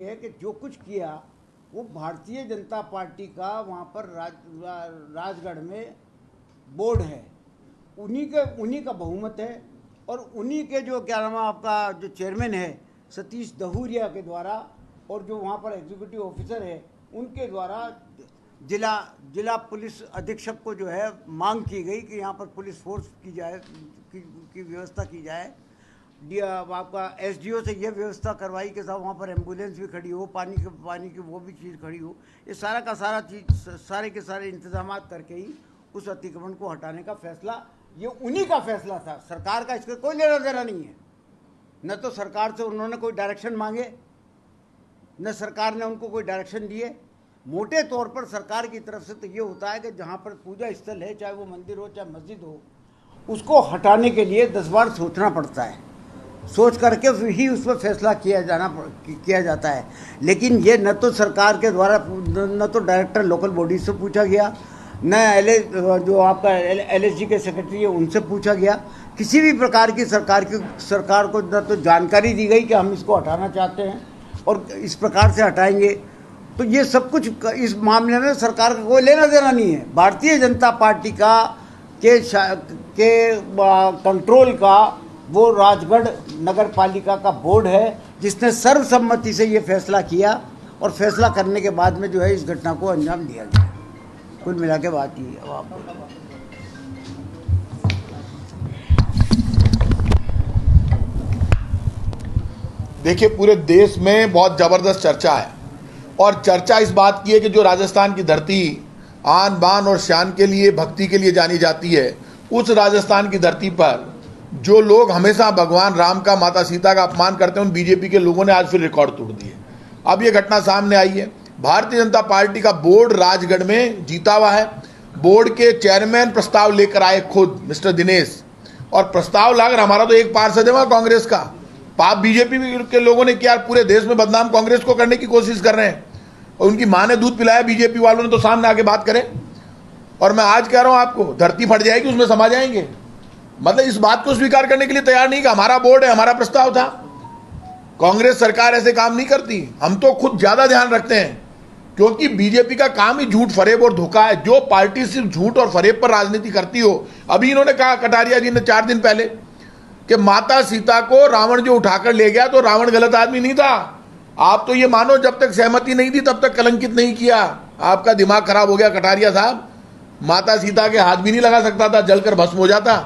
है कि जो कुछ किया वो भारतीय जनता पार्टी का वहाँ पर राजगढ़ में बोर्ड है, उन्हीं का बहुमत है और उन्हीं के जो क्या नाम है आपका जो चेयरमैन है सतीश दहुरिया के द्वारा और जो वहाँ पर एग्जीक्यूटिव ऑफिसर है उनके द्वारा जिला पुलिस अधीक्षक को जो है मांग की गई कि यहाँ पर पुलिस फोर्स की जाए की व्यवस्था की जाए। आपका एसडीओ से यह व्यवस्था करवाई कि साहब वहाँ पर एम्बुलेंस भी खड़ी हो, पानी की वो भी चीज़ खड़ी हो। ये सारा का सारा चीज़ सारे के सारे इंतजाम करके ही उस अतिक्रमण को हटाने का फैसला, ये उन्हीं का फैसला था, सरकार का इसका कोई लेना देना नहीं है। न तो सरकार से उन्होंने कोई डायरेक्शन मांगे, न सरकार ने उनको कोई डायरेक्शन दिए। मोटे तौर पर सरकार की तरफ से तो ये होता है कि जहाँ पर पूजा स्थल है, चाहे वो मंदिर हो चाहे मस्जिद हो, उसको हटाने के लिए 10 बार सोचना पड़ता है, सोच करके ही उस पर फैसला किया जाता है। लेकिन ये न तो सरकार के द्वारा, न तो डायरेक्टर लोकल बॉडी से पूछा गया, न जो आपका LSG के सेक्रेटरी है उनसे पूछा गया, किसी भी प्रकार की सरकार को न तो जानकारी दी गई कि हम इसको हटाना चाहते हैं और इस प्रकार से हटाएंगे। तो ये सब कुछ इस मामले में सरकार का कोई लेना देना नहीं है। भारतीय जनता पार्टी के कंट्रोल का वो राजगढ़ नगर पालिका का बोर्ड है जिसने सर्वसम्मति से ये फैसला किया और फैसला करने के बाद में जो है इस घटना को अंजाम दिया गया। कुल मिला के बात ये है। आप देखिए, पूरे देश में बहुत ज़बरदस्त चर्चा है और चर्चा इस बात की है कि जो राजस्थान की धरती आन बान और शान के लिए, भक्ति के लिए जानी जाती है, उस राजस्थान की धरती पर जो लोग हमेशा भगवान राम का, माता सीता का अपमान करते हैं, उन बीजेपी के लोगों ने आज फिर रिकॉर्ड तोड़ दिए। अब ये घटना सामने आई है। भारतीय जनता पार्टी का बोर्ड राजगढ़ में जीता हुआ है। बोर्ड के चेयरमैन प्रस्ताव लेकर आए खुद मिस्टर दिनेश, और प्रस्ताव लाकर हमारा तो एक पार्षद है वहाँ कांग्रेस का, पाप बीजेपी के लोगों ने किया, पूरे देश में बदनाम कांग्रेस को करने की कोशिश कर रहे हैं और उनकी माँ ने दूध पिलाया बीजेपी वालों ने, तो सामने आके बात करें। और मैं आज कह रहा हूँ आपको, धरती फट जाएगी, उसमें समा जाएंगे। मतलब इस बात को स्वीकार करने के लिए तैयार नहीं कि हमारा बोर्ड है, हमारा प्रस्ताव था। कांग्रेस सरकार ऐसे काम नहीं करती। हम तो खुद ज्यादा ध्यान रखते हैं क्योंकि बीजेपी का काम ही झूठ, फरेब और धोखा है। जो पार्टी सिर्फ झूठ और फरेब पर राजनीति करती हो, अभी इन्होंने कहा कटारिया जी ने 4 दिन पहले कि माता सीता को रावण जो उठाकर ले गया तो रावण गलत आदमी नहीं था। आप तो ये मानो जब तक सहमति नहीं दी तब तक कलंकित नहीं किया। आपका दिमाग खराब हो गया कटारिया साहब। माता सीता के हाथ भी नहीं लगा सकता था, जलकर भस्म हो जाता।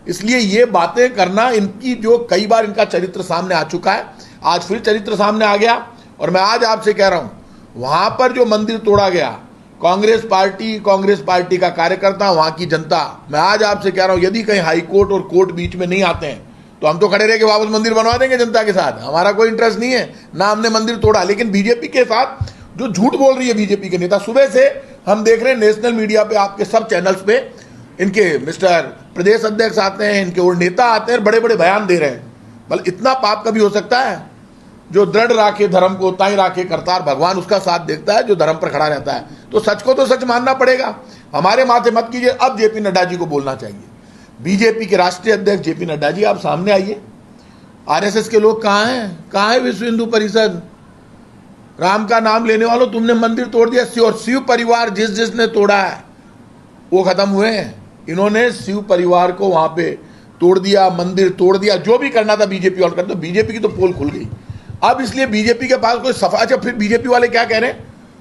इसलिए ये बातें करना, इनकी जो कई बार इनका चरित्र सामने आ चुका है, आज फिर चरित्र सामने आ गया। और मैं आज आपसे कह रहा हूं, वहां पर जो मंदिर तोड़ा गया, कांग्रेस पार्टी का कार्यकर्ता, वहां की जनता, मैं आज आपसे कह रहा हूं, यदि कहीं हाईकोर्ट और कोर्ट बीच में नहीं आते हैं तो हम तो खड़े रह के वापस मंदिर बनवा देंगे जनता के साथ। हमारा कोई इंटरेस्ट नहीं है, ना हमने मंदिर तोड़ा। लेकिन बीजेपी के साथ जो झूठ बोल रही है बीजेपी के नेता, सुबह से हम देख रहे हैं नेशनल मीडिया पे, आपके सब चैनल्स पे इनके मिस्टर प्रदेश अध्यक्ष आते हैं, इनके और नेता आते हैं, बड़े बड़े बयान दे रहे हैं। मतलब इतना पाप कभी हो सकता है? जो दृढ़ राखे धर्म को ताई राखे करतार, भगवान उसका साथ देखता है जो धर्म पर खड़ा रहता है। तो सच को तो सच मानना पड़ेगा, हमारे माथे मत कीजिए। अब जेपी नड्डा जी को बोलना चाहिए। बीजेपी के राष्ट्रीय अध्यक्ष जेपी नड्डा जी, आप सामने आइए। आरएसएस के लोग कहाँ हैं? कहाँ है विश्व हिंदू परिषद? राम का नाम लेने वालों, तुमने मंदिर तोड़ दिया। और शिव परिवार जिसने तोड़ा है वो खत्म हुए हैं। इन्होंने शिव परिवार को वहां पे तोड़ दिया, मंदिर तोड़ दिया, जो भी करना था बीजेपी और कर दो। बीजेपी की तो पोल खुल गई अब। इसलिए बीजेपी के पास कोई सफा। अच्छा, फिर बीजेपी वाले क्या कह रहे हैं?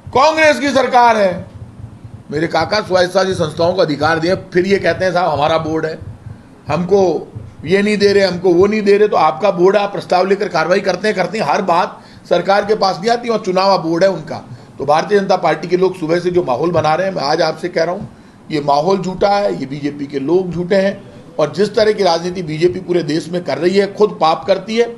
कांग्रेस की सरकार है। मेरे काका स्वायत्तशासी संस्थाओं को अधिकार दिए, फिर ये कहते हैं साहब हमारा बोर्ड है, हमको ये नहीं दे रहे, हमको वो नहीं दे रहे। तो आपका बोर्ड है, आप प्रस्ताव लेकर कार्रवाई करते हैं। हर बात सरकार के पास नहीं आती, वहाँ चुनाव बोर्ड है उनका। तो भारतीय जनता पार्टी के लोग सुबह से जो माहौल बना रहे हैं, मैं आज आपसे कह रहा हूँ, ये माहौल झूठा है, ये बीजेपी के लोग झूठे हैं। और जिस तरह की राजनीति बीजेपी पूरे देश में कर रही है, खुद पाप करती है।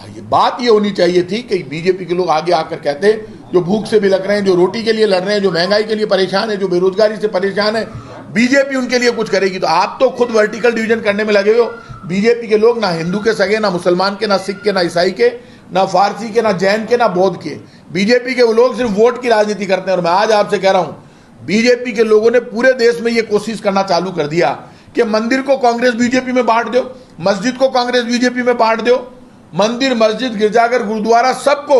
ये बात ये होनी चाहिए थी कि बीजेपी के लोग आगे आकर कहते, जो भूख से बिलक रहे हैं, जो रोटी के लिए लड़ रहे हैं, जो महंगाई के लिए परेशान है, जो बेरोजगारी से परेशान है, बीजेपी उनके लिए कुछ करेगी। तो आप तो खुद वर्टिकल डिवीजन करने में लगे हो। बीजेपी के लोग ना हिंदू के सगे, ना मुसलमान के, ना सिख के, ना ईसाई के, ना फारसी के, ना जैन के, ना बौद्ध के। बीजेपी के वो लोग सिर्फ वोट की राजनीति करते हैं। और मैं आज आपसे कह रहा हूं, बीजेपी के लोगों ने पूरे देश में ये कोशिश करना चालू कर दिया कि मंदिर को कांग्रेस बीजेपी में बांट दो, मस्जिद को कांग्रेस बीजेपी में बांट दो, मंदिर, मस्जिद, गिरजाघर, गुरुद्वारा, सबको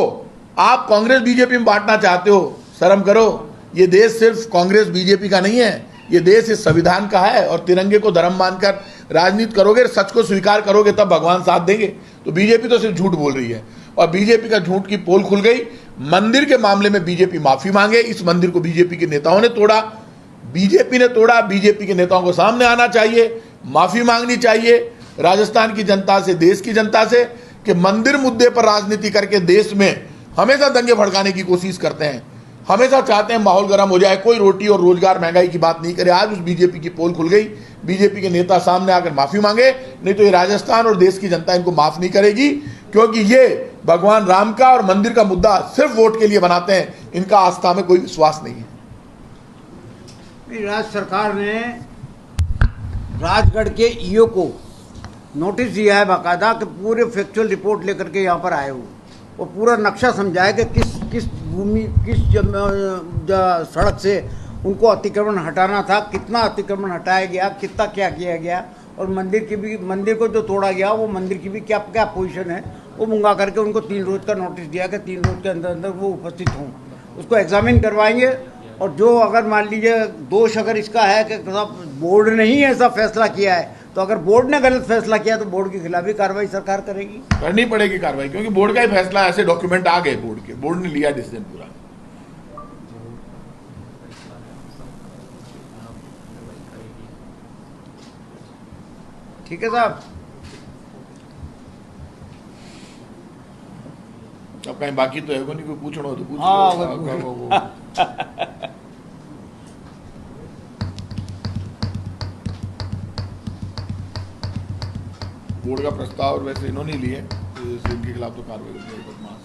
आप कांग्रेस बीजेपी में बांटना चाहते हो, शर्म करो। ये देश सिर्फ कांग्रेस बीजेपी का नहीं है, ये देश इस संविधान का है। और तिरंगे को धर्म मानकर राजनीति करोगे, सच को स्वीकार करोगे, तब भगवान साथ देंगे। तो बीजेपी तो सिर्फ झूठ बोल रही है और बीजेपी का झूठ की पोल खुल गई। मंदिर के मामले में बीजेपी माफी मांगे। इस मंदिर को बीजेपी के नेताओं ने तोड़ा, बीजेपी ने तोड़ा। बीजेपी के नेताओं को सामने आना चाहिए, माफी मांगनी चाहिए राजस्थान की जनता से, देश की जनता से, कि मंदिर मुद्दे पर राजनीति करके देश में हमेशा दंगे भड़काने की कोशिश करते हैं, हमेशा चाहते हैं माहौल गर्म हो जाए, कोई रोटी और रोजगार महंगाई की बात नहीं करे। आज उस बीजेपी की पोल खुल गई। बीजेपी के नेता सामने आकर माफी मांगे, नहीं तो ये राजस्थान और देश की जनता इनको माफ नहीं करेगी, क्योंकि ये भगवान राम का और मंदिर का मुद्दा सिर्फ वोट के लिए बनाते हैं। इनका आस्था में कोई विश्वास नहीं है। राज्य सरकार ने राजगढ़ के ईओ को नोटिस दिया है बाकायदा कि पूरे फैक्चुअल रिपोर्ट लेकर के यहाँ पर आए हो और पूरा नक्शा समझाया कि किस भूमि, किस सड़क से उनको अतिक्रमण हटाना था, कितना अतिक्रमण हटाया गया, कितना क्या किया गया, और मंदिर को जो तोड़ा गया वो मंदिर की भी क्या क्या पोजीशन है, वो मंगा करके उनको 3 रोज का नोटिस दिया कि 3 रोज के अंदर अंदर वो उपस्थित हों। उसको एग्जामिन करवाएंगे और जो अगर मान लीजिए दोष अगर इसका है कि बोर्ड ने ही ऐसा फैसला किया है, तो अगर बोर्ड ने गलत फैसला किया तो बोर्ड के खिलाफ भी कार्रवाई सरकार करेगी, करनी पड़ेगी कार्रवाई, क्योंकि बोर्ड का ही फैसला, ऐसे डॉक्यूमेंट आ गए बोर्ड के, बोर्ड ने लिया डिसीजन पूरा। ठीक है साहब। अब कहीं बाकी तो है को नहीं, कोई पूछना हो तो पूछ हाँ, लो। बोर्ड का प्रस्ताव वैसे इन्होंने लिए, तो इनके खिलाफ तो कार्रवाई करनी है। बदमाश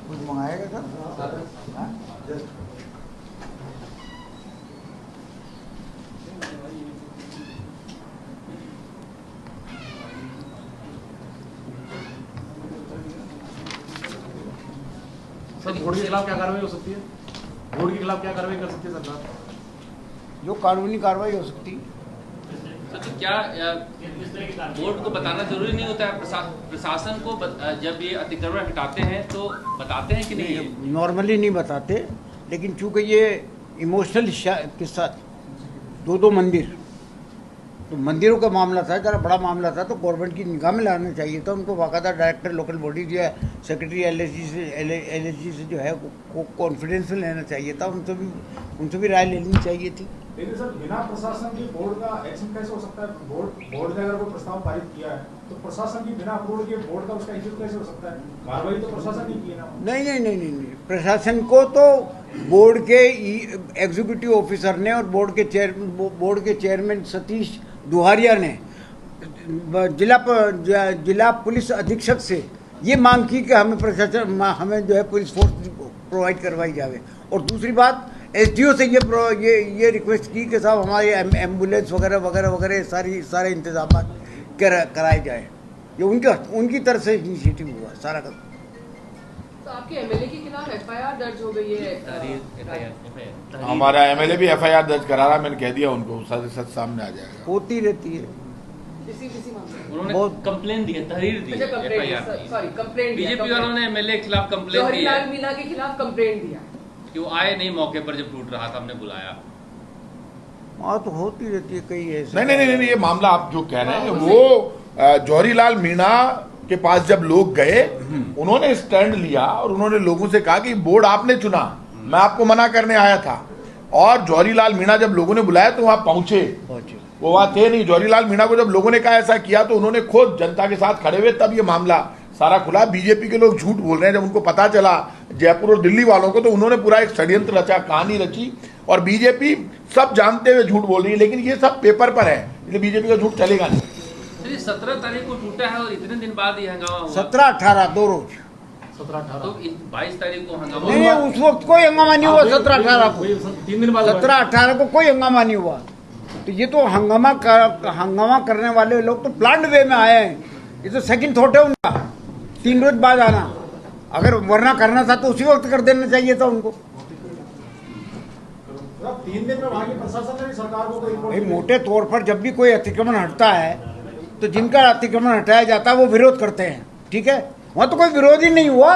कुछ मंगाएगा सर? सर बोर्ड के खिलाफ क्या कार्रवाई हो सकती है? बोर्ड के खिलाफ क्या कार्रवाई कर सकती है सरकार? जो कानूनी कार्रवाई हो सकती है। तो क्या बोर्ड को बताना जरूरी नहीं होता है? प्रशासन को जब ये अतिक्रमण हटाते हैं तो बताते हैं कि नहीं? नॉर्मली नहीं बताते, लेकिन चूंकि ये इमोशनल के साथ 2 मंदिर, तो मंदिरों का मामला था, ज़रा बड़ा मामला था, तो गवर्नमेंट की निगाह में लाना चाहिए था। उनको बाकायदा डायरेक्टर लोकल बॉडी जो है, सेक्रेटरी एलएसजी से जो है कॉन्फिडेंस में लेना चाहिए था, उनसे भी राय लेनी चाहिए थी। लेकिन सर बिना प्रशासन के बोर्ड का एक्शन कैसे हो सकता है? बोर्ड ने अगर कोई प्रस्ताव पारित किया है तो प्रशासन की बिना अप्रूवल के बोर्ड का उसका इश्यू कैसे हो सकता है? कार्रवाई तो प्रशासन ही की है ना। नहीं, प्रशासन को तो बोर्ड के एग्जीक्यूटिव ऑफिसर ने और बोर्ड के चेयरमैन सतीश दुहारिया ने जिला पुलिस अधीक्षक से ये मांग की कि हमें जो है पुलिस फोर्स प्रोवाइड करवाई जाए। और दूसरी बात, एसडीओ से ये रिक्वेस्ट की कि साहब हमारे एम्बुलेंस वगैरह सारे इंतजाम कराए जाए। ये उनकी तरफ से इनिशिएटिव हुआ सारा का। तो आपके एमएलए के खिलाफ एफआईआर दर्ज हो गई है? हमारा एमएलए भी एफआईआर दर्ज करा रहा, मैंने कह दिया उनको, सच सामने आ जाएगा। होती रहती है। किसी मामले उन्होंने कंप्लेन दी है, तहरीर दी है, एफआईआर सॉरी कंप्लेंट बीजेपी वालों ने एमएलए के खिलाफ कंप्लेन दी जवाहरीलाल है मीणा के खिलाफ कंप्लेंट दिया कि वो आए नहीं मौके पर जब टूट रहा था, हमने बुलाया। हाँ, तो होती रहती है कई ऐसे। नहीं, ये मामला आप जो कह रहे हैं वो जवाहरीलाल मीणा के पास जब लोग गए, उन्होंने स्टैंड लिया और उन्होंने लोगों से कहा कि बोर्ड आपने चुना, मैं आपको मना करने आया था। और जवाहरीलाल मीणा जब लोगों ने बुलाया तो वहां पहुंचे, वो वहां थे नहीं। जवाहरीलाल मीणा को जब लोगों ने कहा ऐसा किया तो उन्होंने खुद जनता के साथ खड़े हुए, तब ये मामला सारा खुला। बीजेपी के लोग झूठ बोल रहे हैं। जब उनको पता चला जयपुर और दिल्ली वालों को, तो उन्होंने पूरा एक षड्यंत्र रचा, कहानी रची, और बीजेपी सब जानते हुए झूठ बोल रही है। लेकिन ये सब पेपर पर है, इसलिए बीजेपी का झूठ चलेगा नहीं। 17 तारीख को टूटा है और इतने दिन बाद ये हंगामा हुआ। 17-18 2 रोज। 17-18 तो 22 तारीख को हंगामा नहीं, हुआ। उस वक्त कोई हंगामा नहीं हुआ। 17-18 को 3 दिन बाद 17-18 को कोई हंगामा नहीं हुआ। तो ये तो हंगामा करने वाले लोग तो प्लान्ड वे में आए हैं। ये तो सेकंड थॉट है उनका, 3 रोज बाद आना। अगर वरना करना था तो उसी वक्त कर देना चाहिए था उनको। 3 दिन में वहाँ की प्रशासन ने भी सरकार को कोई भाई मोटे तौर पर जब भी कोई अतिक्रमण हटता है तो जिनका अतिक्रमण हटाया जाता है वो विरोध करते हैं, ठीक है। वहाँ तो कोई विरोध ही नहीं हुआ,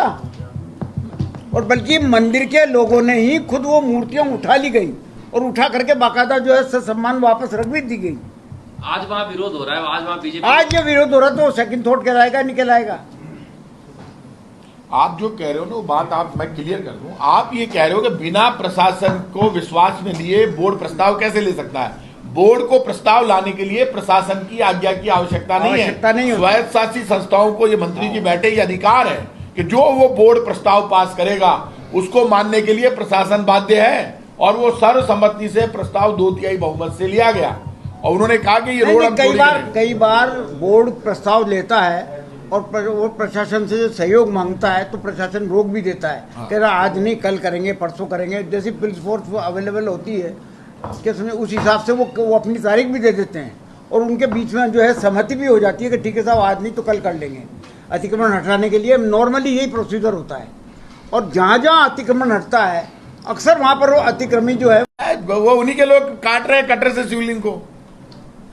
और बल्कि मंदिर के लोगों ने ही खुद वो मूर्तियां उठा ली गई और उठा करके बाकायदा जो है सम्मान वापस रख भी दी गई। आज वहाँ विरोध हो रहा है, आज वहाँ बीजेपी, आज ये विरोध हो रहा है तो सेकंड थॉट कहलाएगा, निकल आएगा। आप जो कह रहे हो ना वो बात आप मैं क्लियर कर दूं। आप ये कह रहे हो कि बिना प्रशासन को विश्वास में लिए बोर्ड प्रस्ताव कैसे ले सकता है। बोर्ड को प्रस्ताव लाने के लिए प्रशासन की आज्ञा की आवश्यकता नहीं है। स्वायत्तशासी संस्थाओं को ये मंत्री जी बैठे ये अधिकार है कि जो वो बोर्ड प्रस्ताव पास करेगा उसको मानने के लिए प्रशासन बाध्य है, और वो सर्वसम्मति से प्रस्ताव 2/3 बहुमत से लिया गया, और उन्होंने कहा कि ये रोड कई बार बोर्ड प्रस्ताव लेता है और वो प्रशासन से सहयोग मांगता है तो प्रशासन रोक भी देता है, कह रहा आज नहीं कल करेंगे परसों करेंगे। जैसी पुलिस फोर्स अवेलेबल होती है के समय उस हिसाब से वो अपनी तारीख भी दे देते हैं, और उनके बीच में जो है सहमति भी हो जाती है कि ठीक है साहब आज नहीं तो कल कर लेंगे। अतिक्रमण हटाने के लिए नॉर्मली यही प्रोसीजर होता है, और जहाँ जहाँ अतिक्रमण हटता है अक्सर वहाँ पर वो अतिक्रमी जो है वो उन्हीं के लोग काट रहे हैं कटर से शिवलिंग को।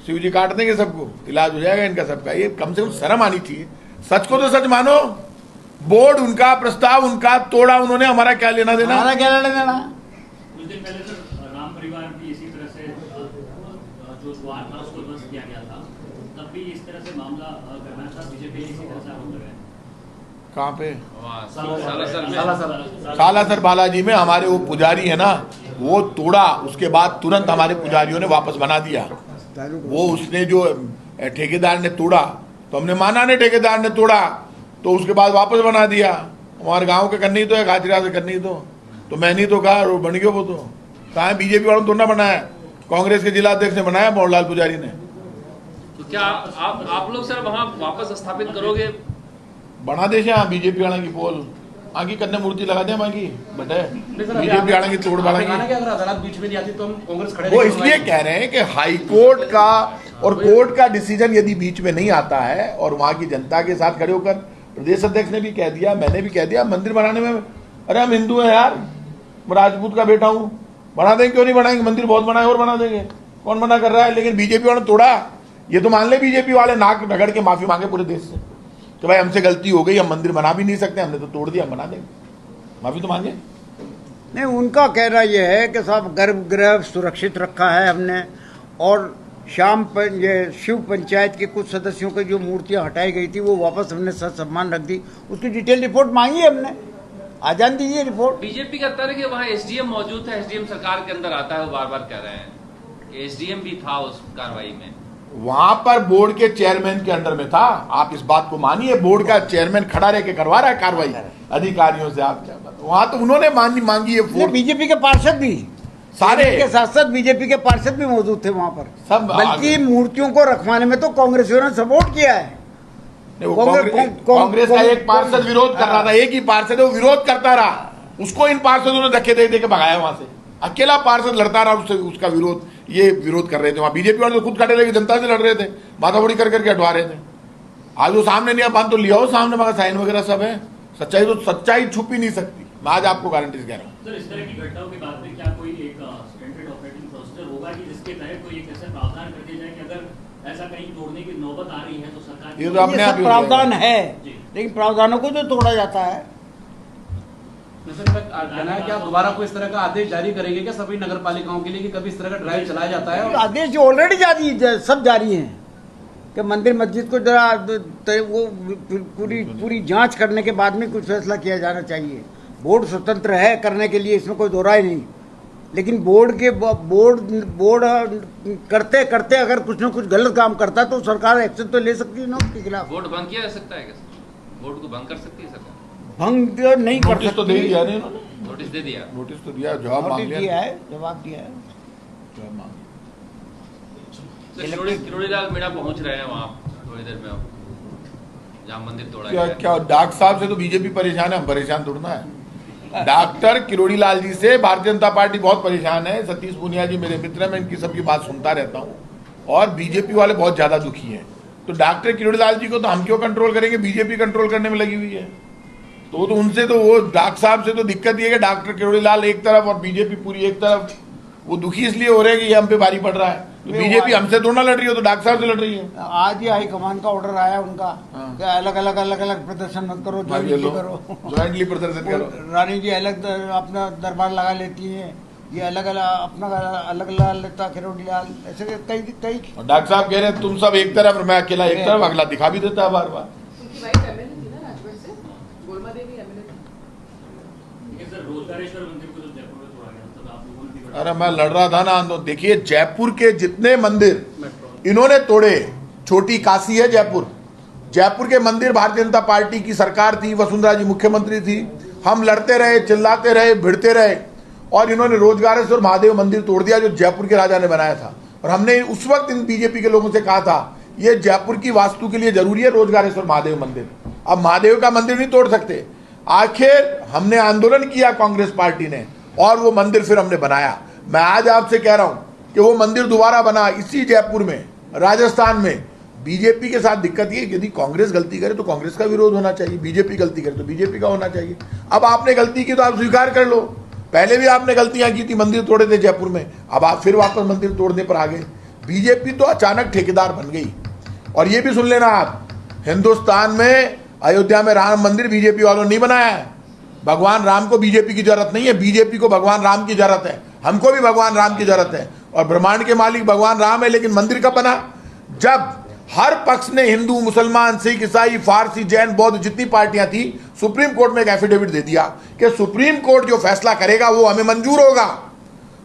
शिव जी काट देंगे सबको, इलाज हो जाएगा इनका सबका। ये कम से कम शर्म आनी चाहिए। सच को तो सच मानो, बोर्ड उनका, प्रस्ताव उनका, तोड़ा उन्होंने, हमारा क्या लेना देना। हमारा क्या लेना देना। कुछ दिन पहले सर राम परिवार भी इसी तरह से जो द्वार था उसको ध्वस्त किया गया था, तब भी इस तरह से मामला करना था, बीजेपी इसी तरह से आरोप लगाया। कहाँ पे? सालासर सालासर बालाजी में हमारे वो पुजारी है ना, वो तोड़ा, उसके बाद तुरंत हमारे पुजारियों ने वापस बना दिया। वो उसने जो ठेकेदार ने तोड़ा तो हमने माना नहीं, ठेकेदार ने तोड़ा तो उसके बाद वापस बना दिया। हमारे गांव के करनी तो है, गाजरा से करनी तो मैंने तो कहा वो बन गया। वो तो कहा है बीजेपी वालों ने थोड़ा बनाया, कांग्रेस के जिला अध्यक्ष ने बनाया, मोहनलाल पुजारी ने। तो क्या आप लोग सर वहाँ वापस स्थापित करोगे? बना दे यहाँ बीजेपी वाला की पोल आगे करने मूर्ति लगा दे मांगी बटे बीजेपी वाला की तोड़ बाड़ेंगे। अगर अदालत बीच में नहीं आती तो हम कांग्रेस खड़े। वो इसलिए कह रहे हैं कि हाई कोर्ट का और कोर्ट का डिसीजन यदि बीच में नहीं आता है और वहां की जनता के साथ खड़े होकर, प्रदेश अध्यक्ष ने भी कह दिया, मैंने भी कह दिया, मंदिर बनाने में, अरे हम हिंदू हैं यार, मैं राजपूत का बेटा हूँ, बना देंगे, क्यों नहीं बनाएंगे, मंदिर बहुत बनाए और बना देंगे, कौन मना कर रहा है। लेकिन बीजेपी वालों ने तोड़ा, ये तो मान ले बीजेपी वाले नाक रगड़ के माफी मांगे पूरे देश से कि भाई हमसे गलती हो गई, हम मंदिर बना भी नहीं सकते, हमने तो तोड़ दिया, हम बना देंगे, माफी तो मांगे। नहीं, उनका कहना यह है कि साहब गर्भगृह सुरक्षित रखा है हमने, और ये शिव पंचायत के कुछ सदस्यों की जो मूर्तियां हटाई गई थी वो वापस हमने सम्मान रख दी। उसकी डिटेल रिपोर्ट मांगी हमने, आ जान दीजिए रिपोर्ट। बीजेपी कहता है कि वहाँ एसडीएम मौजूद था, एसडीएम सरकार के अंदर आता है, वो बार बार कह रहे हैं कि एसडीएम भी था उस कार्रवाई में। वहां पर बोर्ड के चेयरमैन के अंडर में था, आप इस बात को मानिए, बोर्ड का चेयरमैन खड़ा रह के करवा रहा है कार्रवाई अधिकारियों से। आप क्या बात, वहां तो उन्होंने मांगी है। बीजेपी के पार्षद भी सारे के साथ साथ बीजेपी के पार्षद भी मौजूद थे वहां पर सब, बल्कि मूर्तियों को रखवाने में तो कांग्रेसियों ने सपोर्ट किया है। कांग्रेस का एक पार्षद विरोध कर रहा था, एक ही पार्षद है वो विरोध करता रहा, उसको इन पार्षदों ने धक्के दे के भगाया वहां से। अकेला पार्षद लड़ता रहा, उससे उसका विरोध, ये विरोध कर रहे थे वहां। बीजेपी वाले तो खुद खड़े रहे, जनता से लड़ रहे थे, माथाफोड़ी करके हटवा रहे थे। आज वो सामने नहीं, आप तो लिया हो सामने, मगर साइन वगैरह सब है, सच्चाई तो सच्चाई छुप ही नहीं सकती, मैं आज आपको गारंटी कह रहा हूँ। सर, इस तरह की घटनाओं के बाद में क्या कोई एक स्टैंडर्ड ऑपरेटिंग प्रोसीजर होगा कि जिसके तहत कोई एक ऐसा प्रावधान कर दिया जाए कि अगर ऐसा कहीं तोड़ने की नौबत आ रही है तो सरकार, ये तो अपने आप प्रावधान है, लेकिन प्रावधानों को जो तोड़ा जाता है। कहना है कि आप दोबारा कोई इस तरह का आदेश जारी करेंगे क्या सभी नगर पालिकाओं के लिए कि कभी इस तरह का ड्राइव चलाया जाता है? आदेश जो ऑलरेडी जारी सब जारी हैं कि मंदिर मस्जिद को जरा वो पूरी जांच करने के बाद में कुछ फैसला किया जाना चाहिए। बोर्ड स्वतंत्र है करने के लिए, इसमें कोई दो राय नहीं, लेकिन बोर्ड करते करते अगर कुछ न कुछ गलत काम करता तो सरकार एक्शन तो ले सकती है ना उसके खिलाफ। बोर्ड भंग किया जा सकता है क्या? बोर्ड को भंग कर सकती है सरकार? भंग नहीं कर सकती। तो दे दिया नहीं उन्होंने, नोटिस दे दिया, नोटिस तो दिया, जवाब मांग लिया है, जवाब दिया है, जवाब मांग। किरोड़ी लाल मीणा पहुंच रहे हैं वहाँ थोड़ी देर में, जहाँ मंदिर तोड़ा क्या गया। क्या डॉक्टर साहब से तो बीजेपी परेशान है, हम परेशान थोड़ा है। डॉक्टर किरोड़ी लाल जी से भारतीय जनता पार्टी बहुत परेशान है। सतीश पूनिया जी मेरे मित्र हैं, मैं इनकी सबकी बात सुनता रहता हूँ, और बीजेपी वाले बहुत ज्यादा दुखी हैं। तो डॉक्टर किरोड़ी लाल जी को तो हम क्यों कंट्रोल करेंगे, बीजेपी कंट्रोल करने में लगी हुई है। तो उनसे तो वो डॉक्टर साहब से तो दिक्कत ये है कि डॉक्टर किरोड़ी लाल एक तरफ और बीजेपी पूरी एक तरफ, वो दुखी इसलिए हो रहे हैं कि ये हम पे भारी पड़ रहा है। बीजेपी हमसे थोड़ा ना लड़ रही है, तो डॉक्टर साहब से लड़ रही है। आज ही हाईकमान का ऑर्डर आया उनका हाँ। कि अलग अलग प्रदर्शन मत करो, ज्वाइंटली करो। ज्वाइंटली प्रदर्शन करो। रानी जी अलग अपना दरबार लगा लेती हैं, ये अलग अपना अलग लेता खिरोड़ी लाल, ऐसे कई डॉक्टर साहब कह रहे हैं तुम सब एक तरफ और मैं अकेला एक तरफ, अगला दिखा भी देता है बार बार। उनकी वाइफ एमएलए थी ना राजगढ़ से, गोलमा देवी एमएलए थी। सर रोजगारेश्वर मंदिर को जो जयपुर में तोड़ा गया, तब आप लोगों ने भी अरे मैं लड़ रहा था ना आंदोलन। देखिए जयपुर के जितने मंदिर इन्होंने तोड़े, छोटी काशी है जयपुर, जयपुर के मंदिर भारतीय जनता पार्टी की सरकार थी, वसुंधरा जी मुख्यमंत्री थी, हम लड़ते रहे, चिल्लाते रहे, भिड़ते रहे, और इन्होंने रोजगारेश्वर महादेव मंदिर तोड़ दिया जो जयपुर के राजा ने बनाया था। और हमने उस वक्त इन बीजेपी के लोगों से कहा था ये जयपुर की वास्तु के लिए जरूरी है रोजगारेश्वर महादेव मंदिर, अब महादेव का मंदिर नहीं तोड़ सकते। आखिर हमने आंदोलन किया कांग्रेस पार्टी ने, और वो मंदिर फिर हमने बनाया। मैं आज आपसे कह रहा हूं कि वो मंदिर दोबारा बना इसी जयपुर में, राजस्थान में। बीजेपी के साथ दिक्कत ये, यदि कांग्रेस गलती करे तो कांग्रेस का विरोध होना चाहिए, बीजेपी गलती करे तो बीजेपी का होना चाहिए। अब आपने गलती की तो आप स्वीकार कर लो, पहले भी आपने गलतियां की थी, मंदिर तोड़े थे जयपुर में, अब आप फिर वापस मंदिर तोड़ने पर आ गए। बीजेपी तो अचानक ठेकेदार बन गई। और ये भी सुन लेना आप, हिंदुस्तान में अयोध्या में राम मंदिर बीजेपी वालों ने नहीं बनाया है। भगवान राम को बीजेपी की जरूरत नहीं है, बीजेपी को भगवान राम की जरूरत है, हमको भी भगवान राम की जरूरत है। और ब्रह्मांड के मालिक भगवान राम है, लेकिन मंदिर कब बना? जब हर पक्ष ने, हिंदू, मुसलमान, सिख, ईसाई, फारसी, जैन, बौद्ध, जितनी पार्टियां थी, सुप्रीम कोर्ट में एक एफिडेविट दे दिया कि सुप्रीम कोर्ट जो फैसला करेगा वो हमें मंजूर होगा।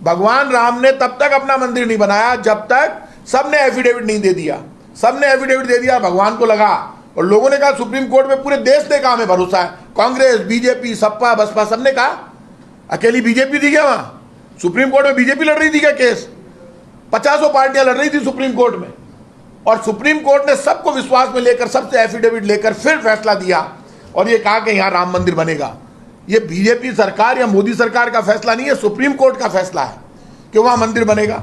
भगवान राम ने तब तक अपना मंदिर नहीं बनाया जब तक सबने एफिडेविट नहीं दे दिया। सबने एफिडेविट दे दिया, भगवान को लगा, और लोगों ने कहा सुप्रीम कोर्ट में पूरे देश ने कहा हमें भरोसा है। कांग्रेस, बीजेपी, सपा, बसपा सबने कहा, अकेली बीजेपी थी क्या वहां? सुप्रीम कोर्ट में बीजेपी लड़ रही थी क्या केस? 50 पार्टियां लड़ रही थी सुप्रीम कोर्ट में, और सुप्रीम कोर्ट ने सबको विश्वास में लेकर, सबसे एफिडेविट लेकर फिर फैसला दिया और ये कहा कि यहां राम मंदिर बनेगा। ये बीजेपी सरकार या मोदी सरकार का फैसला नहीं है, सुप्रीम कोर्ट का फैसला है कि वहां मंदिर बनेगा।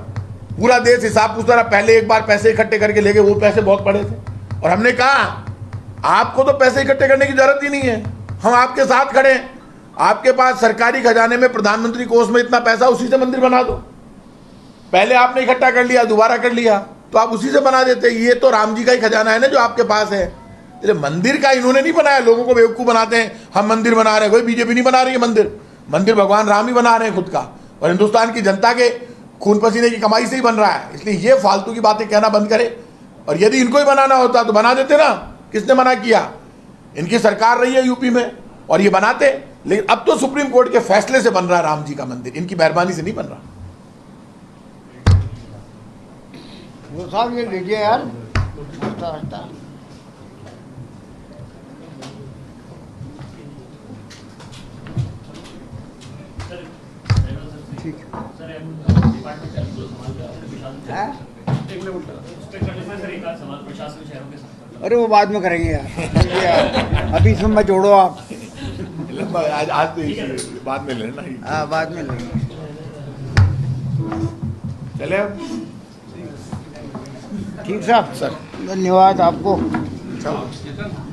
पूरा देश हिसाब पूछता रहा, पहले एक बार पैसे इकट्ठे करके ले गए, वो पैसे बहुत बड़े थे, और हमने कहा आपको तो पैसे इकट्ठे करने की जरूरत ही नहीं है, हम आपके साथ खड़े हैं, आपके पास सरकारी खजाने में, प्रधानमंत्री कोष में इतना पैसा, उसी से मंदिर बना दो। पहले आपने इकट्ठा कर लिया, दोबारा कर लिया, तो आप उसी से बना देते। ये तो राम जी का ही खजाना है ना जो आपके पास है। इसलिए मंदिर का इन्होंने नहीं बनाया, लोगों को बेवकूफ बनाते हैं, हम मंदिर बना रहे हैं। कोई बीजेपी नहीं बना रही है मंदिर, मंदिर भगवान राम ही बना रहे हैं खुद का, और हिंदुस्तान की जनता के खून पसीने की कमाई से ही बन रहा है। इसलिए ये फालतू की बातें कहना बंद करे, और यदि इनको ही बनाना होता तो बना देते ना। किसने मना किया? इनकी सरकार रही है यूपी में, और ये बनाते। लेकिन अब तो सुप्रीम कोर्ट के फैसले से बन रहा है राम जी का मंदिर, इनकी मेहरबानी से नहीं बन रहा। वो साहब ये लीजिए यार, हंसता हंसता। ठीक सर डिपार्टमेंट है। सर एक आध सवाल प्रशासन शहरों के साथ। अरे वो बाद में करेंगे यार, अभी इसमें मत जोड़ो आप। आज तो बाद में लेना ही, हाँ बाद में लेंगे। चले अब। ठीक साहब, सर धन्यवाद आपको। चलो।